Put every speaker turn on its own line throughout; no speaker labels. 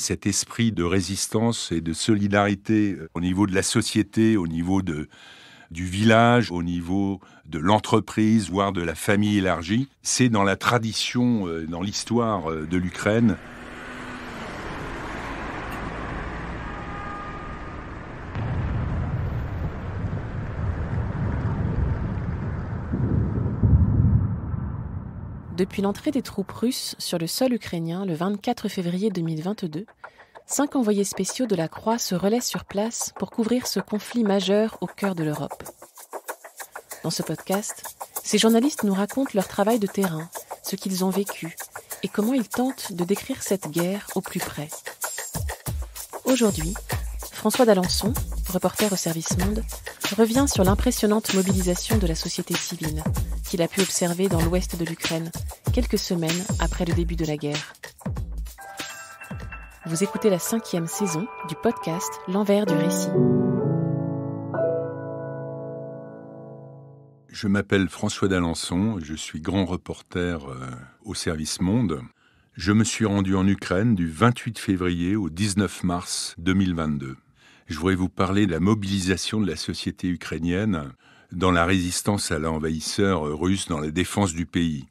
Cet esprit de résistance et de solidarité au niveau de la société, au niveau du village, au niveau de l'entreprise, voire de la famille élargie, c'est dans la tradition, dans l'histoire de l'Ukraine.
Depuis l'entrée des troupes russes sur le sol ukrainien le 24 février 2022, 5 envoyés spéciaux de la Croix se relaient sur place pour couvrir ce conflit majeur au cœur de l'Europe. Dans ce podcast, ces journalistes nous racontent leur travail de terrain, ce qu'ils ont vécu et comment ils tentent de décrire cette guerre au plus près. Aujourd'hui, François d'Alençon, reporter au Service Monde, revient sur l'impressionnante mobilisation de la société civile qu'il a pu observer dans l'ouest de l'Ukraine, quelques semaines après le début de la guerre. Vous écoutez la 5e saison du podcast L'envers du récit.
Je m'appelle François d'Alençon, je suis grand reporter au Service Monde. Je me suis rendu en Ukraine du 28 février au 19 mars 2022. Je voudrais vous parler de la mobilisation de la société ukrainienne dans la résistance à l'envahisseur russe, dans la défense du pays.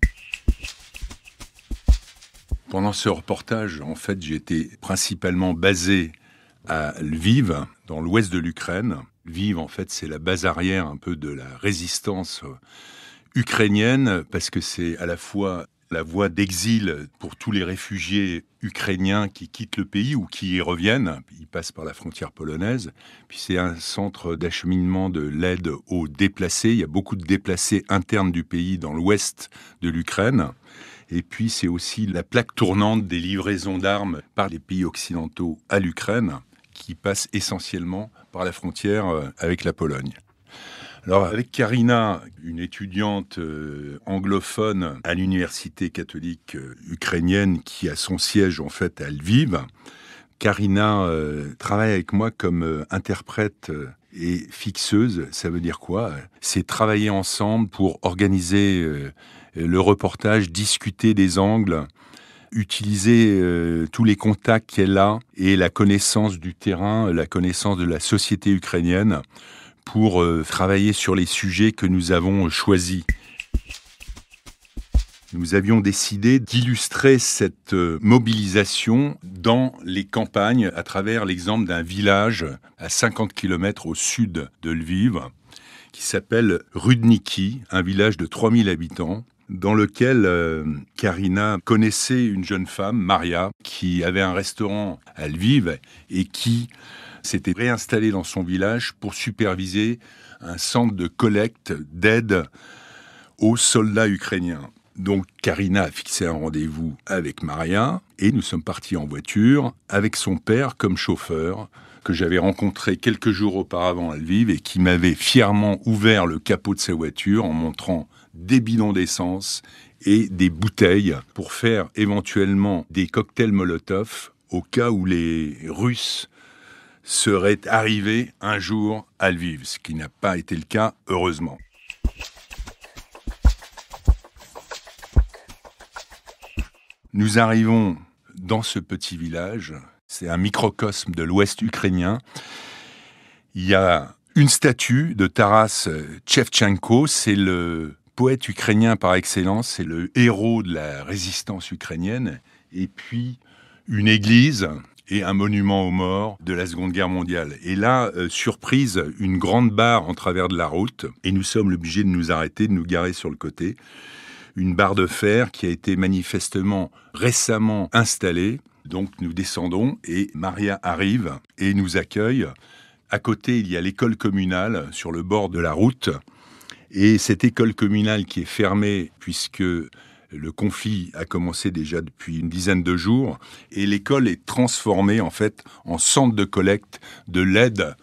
Pendant ce reportage, en fait, j'étais principalement basé à Lviv, dans l'ouest de l'Ukraine. Lviv, en fait, c'est la base arrière un peu de la résistance ukrainienne, parce que c'est à la fois la voie d'exil pour tous les réfugiés ukrainiens qui quittent le pays ou qui y reviennent. Ils passent par la frontière polonaise. Puis c'est un centre d'acheminement de l'aide aux déplacés. Il y a beaucoup de déplacés internes du pays dans l'ouest de l'Ukraine. Et puis c'est aussi la plaque tournante des livraisons d'armes par les pays occidentaux à l'Ukraine, qui passe essentiellement par la frontière avec la Pologne. Alors avec Karina, une étudiante anglophone à l'université catholique ukrainienne qui a son siège en fait à Lviv, Karina travaille avec moi comme interprète et fixeuse. Ça veut dire quoi ? C'est travailler ensemble pour organiser le reportage, discuter des angles, utiliser tous les contacts qu'elle a et la connaissance du terrain, la connaissance de la société ukrainienne pour travailler sur les sujets que nous avons choisis. Nous avions décidé d'illustrer cette mobilisation dans les campagnes à travers l'exemple d'un village à 50 km au sud de Lviv qui s'appelle Rudniki, un village de 3000 habitants, dans lequel Karina connaissait une jeune femme, Maria, qui avait un restaurant à Lviv et qui s'était réinstallée dans son village pour superviser un centre de collecte d'aide aux soldats ukrainiens. Donc Karina a fixé un rendez-vous avec Maria et nous sommes partis en voiture avec son père comme chauffeur, que j'avais rencontré quelques jours auparavant à Lviv et qui m'avait fièrement ouvert le capot de sa voiture en montrant des bidons d'essence et des bouteilles pour faire éventuellement des cocktails Molotov au cas où les Russes seraient arrivés un jour à Lviv, ce qui n'a pas été le cas, heureusement. Nous arrivons dans ce petit village, c'est un microcosme de l'ouest ukrainien. Il y a une statue de Taras Shevchenko, c'est le poète ukrainien par excellence, c'est le héros de la résistance ukrainienne, et puis une église et un monument aux morts de la Seconde Guerre mondiale. Et là, surprise, une grande barre en travers de la route, et nous sommes obligés de nous arrêter, de nous garer sur le côté. Une barre de fer qui a été manifestement récemment installée. Donc nous descendons et Maria arrive et nous accueille. À côté, il y a l'école communale sur le bord de la route. Et cette école communale qui est fermée puisque le conflit a commencé déjà depuis une dizaine de jours. Et l'école est transformée en fait en centre de collecte de l'aide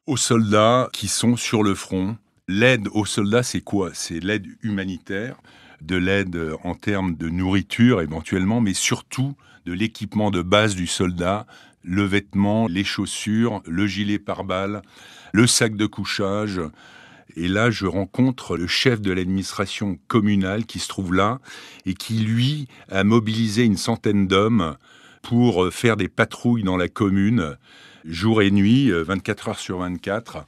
aux soldats qui sont sur le front. L'aide aux soldats, c'est quoi ? C'est l'aide humanitaire, de l'aide en termes de nourriture éventuellement, mais surtout de l'équipement de base du soldat, le vêtement, les chaussures, le gilet pare-balles, le sac de couchage. Et là, je rencontre le chef de l'administration communale qui se trouve là et qui, lui, a mobilisé une centaine d'hommes pour faire des patrouilles dans la commune, jour et nuit, 24 heures sur 24,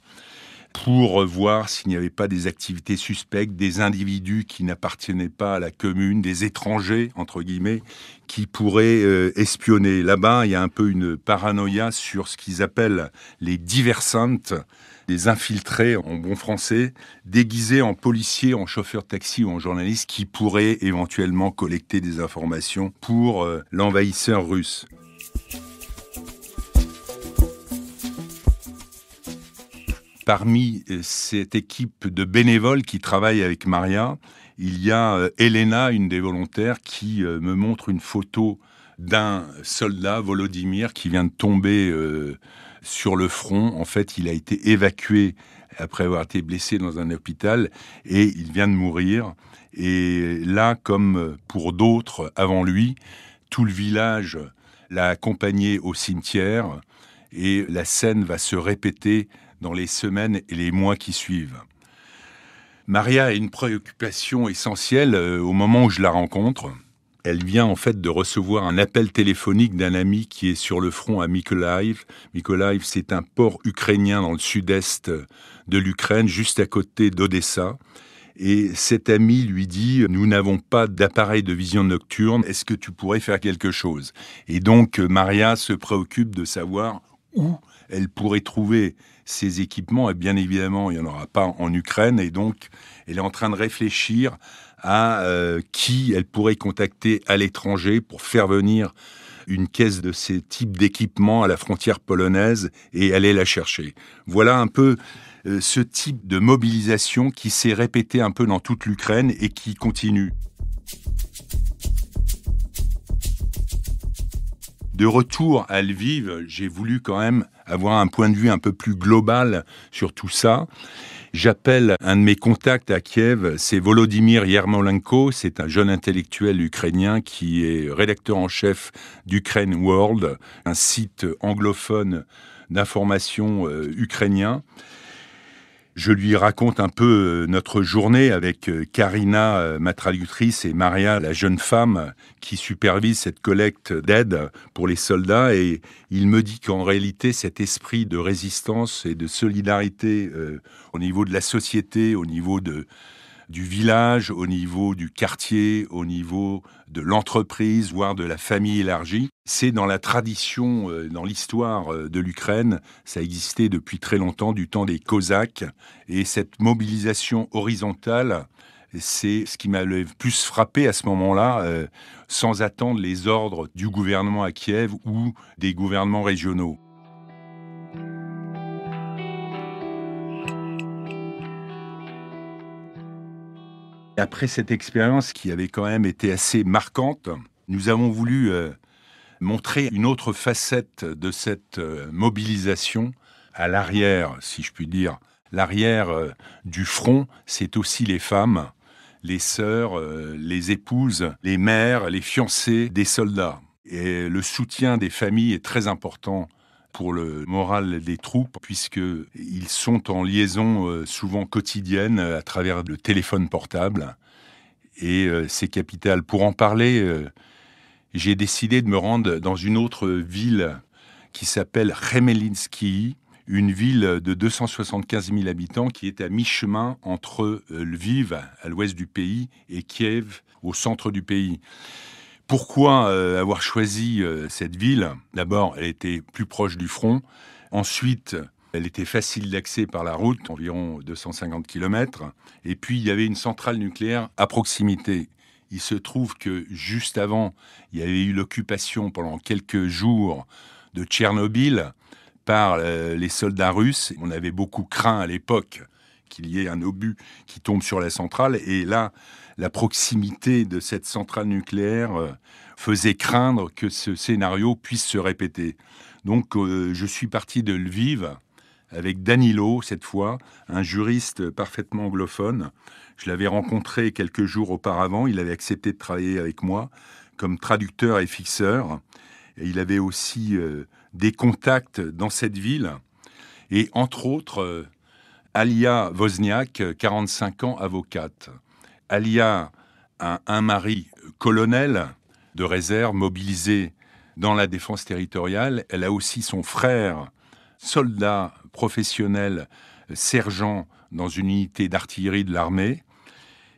pour voir s'il n'y avait pas des activités suspectes, des individus qui n'appartenaient pas à la commune, des étrangers, entre guillemets, qui pourraient espionner. Là-bas, il y a un peu une paranoïa sur ce qu'ils appellent les diversantes, des infiltrés, en bon français, déguisés en policiers, en chauffeurs de taxi ou en journalistes, qui pourraient éventuellement collecter des informations pour l'envahisseur russe. Parmi cette équipe de bénévoles qui travaillent avec Maria, il y a Elena, une des volontaires, qui me montre une photo d'un soldat, Volodymyr, qui vient de tomber sur le front. En fait, il a été évacué après avoir été blessé dans un hôpital et il vient de mourir. Et là, comme pour d'autres avant lui, tout le village l'a accompagné au cimetière et la scène va se répéter dans les semaines et les mois qui suivent. Maria a une préoccupation essentielle au moment où je la rencontre. Elle vient en fait de recevoir un appel téléphonique d'un ami qui est sur le front à Mykolaiv. Mykolaiv, c'est un port ukrainien dans le sud-est de l'Ukraine, juste à côté d'Odessa. Et cet ami lui dit « Nous n'avons pas d'appareil de vision nocturne, est-ce que tu pourrais faire quelque chose ?» Et donc Maria se préoccupe de savoir où elle pourrait trouver ces équipements, et bien évidemment, il n'y en aura pas en Ukraine, et donc elle est en train de réfléchir à qui elle pourrait contacter à l'étranger pour faire venir une caisse de ces types d'équipements à la frontière polonaise et aller la chercher. Voilà un peu ce type de mobilisation qui s'est répété un peu dans toute l'Ukraine et qui continue. De retour à Lviv, j'ai voulu quand même avoir un point de vue un peu plus global sur tout ça. J'appelle un de mes contacts à Kiev, c'est Volodymyr Yermolenko, c'est un jeune intellectuel ukrainien qui est rédacteur en chef d'Ukraine World, un site anglophone d'information ukrainien. Je lui raconte un peu notre journée avec Karina, ma traductrice, et Maria, la jeune femme qui supervise cette collecte d'aide pour les soldats. Et il me dit qu'en réalité, cet esprit de résistance et de solidarité au niveau de la société, au niveau du village, au niveau du quartier, au niveau de l'entreprise, voire de la famille élargie. C'est dans la tradition, dans l'histoire de l'Ukraine, ça existait depuis très longtemps, du temps des Cosaques. Et cette mobilisation horizontale, c'est ce qui m'a le plus frappé à ce moment-là, sans attendre les ordres du gouvernement à Kiev ou des gouvernements régionaux. Après cette expérience qui avait quand même été assez marquante, nous avons voulu montrer une autre facette de cette mobilisation à l'arrière, si je puis dire. L'arrière du front, c'est aussi les femmes, les sœurs, les épouses, les mères, les fiancées des soldats. Et le soutien des familles est très important pour le moral des troupes, puisqu'ils sont en liaison souvent quotidienne à travers le téléphone portable. Et c'est capital. Pour en parler, j'ai décidé de me rendre dans une autre ville qui s'appelle Khmelnytskyi, une ville de 275 000 habitants qui est à mi-chemin entre Lviv, à l'ouest du pays, et Kiev, au centre du pays. Pourquoi avoir choisi cette ville ? D'abord, elle était plus proche du front. Ensuite, elle était facile d'accès par la route, environ 250 km. Et puis, il y avait une centrale nucléaire à proximité. Il se trouve que juste avant, il y avait eu l'occupation pendant quelques jours de Tchernobyl par les soldats russes. On avait beaucoup craint à l'époque qu'il y ait un obus qui tombe sur la centrale. Et là, la proximité de cette centrale nucléaire faisait craindre que ce scénario puisse se répéter. Donc, je suis parti de Lviv avec Danilo, cette fois, un juriste parfaitement anglophone. Je l'avais rencontré quelques jours auparavant. Il avait accepté de travailler avec moi comme traducteur et fixeur. Et il avait aussi des contacts dans cette ville. Et entre autres, Alia Wozniak, 45 ans, avocate. Alia a un mari colonel de réserve mobilisé dans la défense territoriale. Elle a aussi son frère, soldat professionnel, sergent dans une unité d'artillerie de l'armée.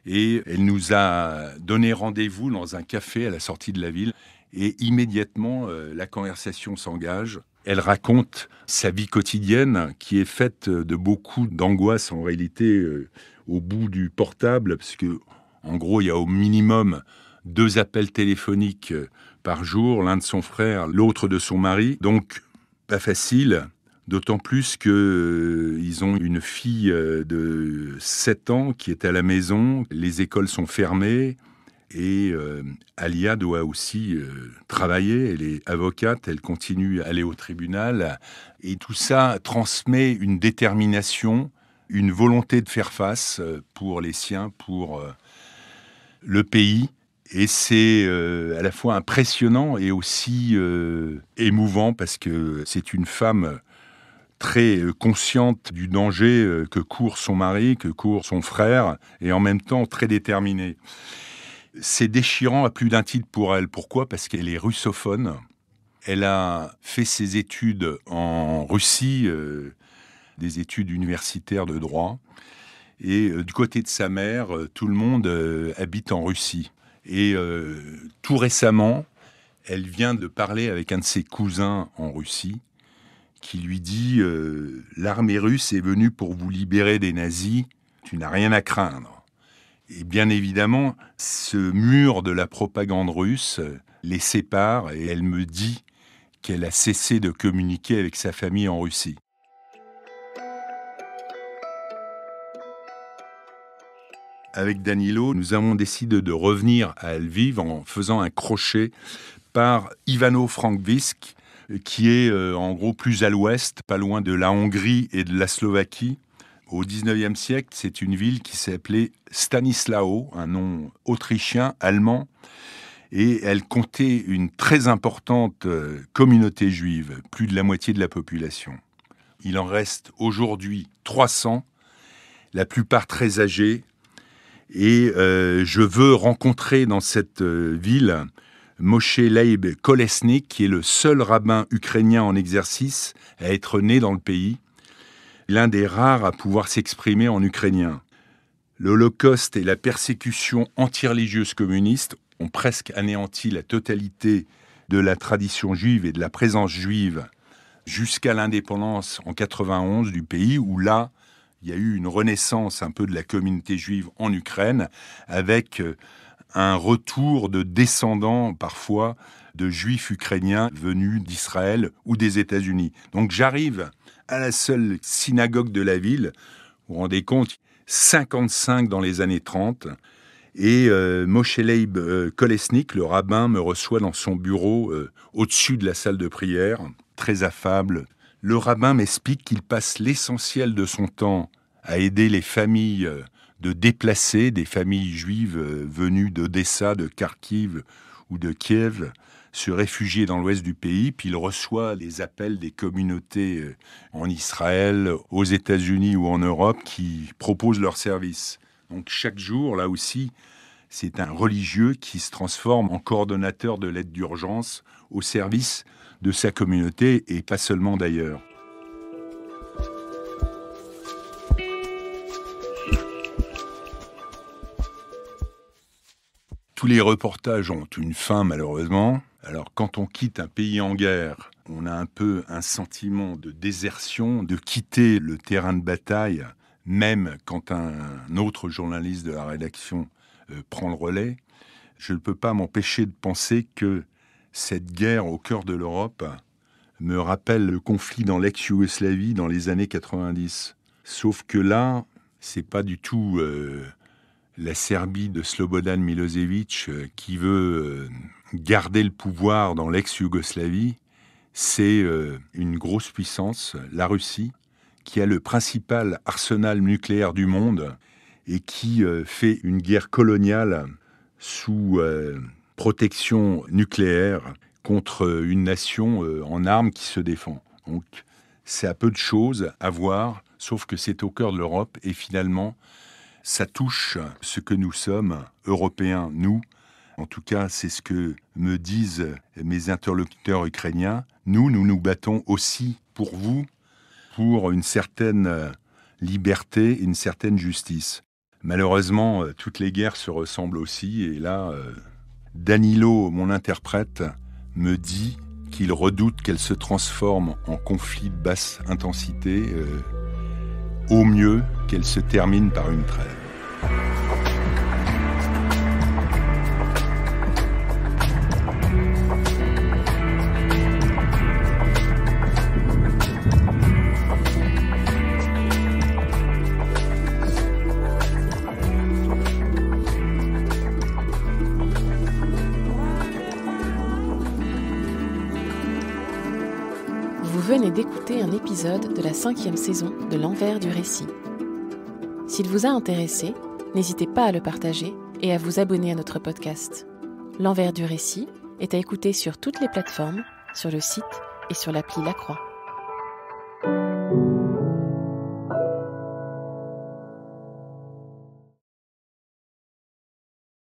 Et elle nous a donné rendez-vous dans un café à la sortie de la ville. Et immédiatement, la conversation s'engage. Elle raconte sa vie quotidienne qui est faite de beaucoup d'angoisse en réalité au bout du portable, parce que en gros, il y a au minimum 2 appels téléphoniques par jour, l'un de son frère, l'autre de son mari. Donc, pas facile, d'autant plus qu'ils ont une fille de 7 ans qui est à la maison, les écoles sont fermées. Et Alia doit aussi travailler, elle est avocate, elle continue à aller au tribunal. Et tout ça transmet une détermination, une volonté de faire face pour les siens, pour le pays. Et c'est à la fois impressionnant et aussi émouvant parce que c'est une femme très consciente du danger que court son mari, que court son frère, et en même temps très déterminée. C'est déchirant à plus d'un titre pour elle. Pourquoi ? Parce qu'elle est russophone. Elle a fait ses études en Russie, des études universitaires de droit. Et du côté de sa mère, tout le monde habite en Russie. Et tout récemment, elle vient de parler avec un de ses cousins en Russie qui lui dit « L'armée russe est venue pour vous libérer des nazis, tu n'as rien à craindre ». Et bien évidemment, ce mur de la propagande russe les sépare et elle me dit qu'elle a cessé de communiquer avec sa famille en Russie. Avec Danilo, nous avons décidé de revenir à Lviv en faisant un crochet par Ivano-Frankivsk, qui est en gros plus à l'ouest, pas loin de la Hongrie et de la Slovaquie. Au XIXe siècle, c'est une ville qui s'appelait Stanislaw, un nom autrichien, allemand, et elle comptait une très importante communauté juive, plus de la moitié de la population. Il en reste aujourd'hui 300, la plupart très âgés, et je veux rencontrer dans cette ville Moshe Leib Kolesnik, qui est le seul rabbin ukrainien en exercice à être né dans le pays, l'un des rares à pouvoir s'exprimer en ukrainien. L'Holocauste et la persécution anti-religieuse communiste ont presque anéanti la totalité de la tradition juive et de la présence juive jusqu'à l'indépendance en 91 du pays, où là, il y a eu une renaissance un peu de la communauté juive en Ukraine, avec un retour de descendants parfois de juifs ukrainiens venus d'Israël ou des États-Unis. Donc j'arrive à la seule synagogue de la ville, vous vous rendez compte, 55 dans les années 30, et Moshe Leib Kolesnik, le rabbin, me reçoit dans son bureau au-dessus de la salle de prière, très affable. Le rabbin m'explique qu'il passe l'essentiel de son temps à aider les familles de déplacés, des familles juives venues d'Odessa, de Kharkiv ou de Kiev, se réfugier dans l'ouest du pays, puis il reçoit les appels des communautés en Israël, aux États-Unis ou en Europe qui proposent leurs services. Donc chaque jour, là aussi, c'est un religieux qui se transforme en coordonnateur de l'aide d'urgence au service de sa communauté et pas seulement d'ailleurs. Tous les reportages ont une fin, malheureusement. Alors, quand on quitte un pays en guerre, on a un peu un sentiment de désertion, de quitter le terrain de bataille, même quand un autre journaliste de la rédaction prend le relais. Je ne peux pas m'empêcher de penser que cette guerre au cœur de l'Europe me rappelle le conflit dans l'ex-Yougoslavie dans les années 90. Sauf que là, c'est pas du tout la Serbie de Slobodan Milosevic qui veut garder le pouvoir dans l'ex-Yougoslavie. C'est une grosse puissance, la Russie, qui a le principal arsenal nucléaire du monde et qui fait une guerre coloniale sous protection nucléaire contre une nation en armes qui se défend. Donc, c'est à peu de choses à voir, sauf que c'est au cœur de l'Europe et finalement, ça touche ce que nous sommes, Européens, nous, En tout cas, c'est ce que me disent mes interlocuteurs ukrainiens. Nous nous battons aussi pour vous, pour une certaine liberté, une certaine justice. Malheureusement, toutes les guerres se ressemblent aussi. Et là, Danilo, mon interprète, me dit qu'il redoute qu'elle se transforme en conflit de basse intensité, au mieux qu'elle se termine par une trêve.
Vous venez d'écouter un épisode de la 5e saison de L'Envers du récit. S'il vous a intéressé, n'hésitez pas à le partager et à vous abonner à notre podcast. L'Envers du récit est à écouter sur toutes les plateformes, sur le site et sur l'appli La Croix.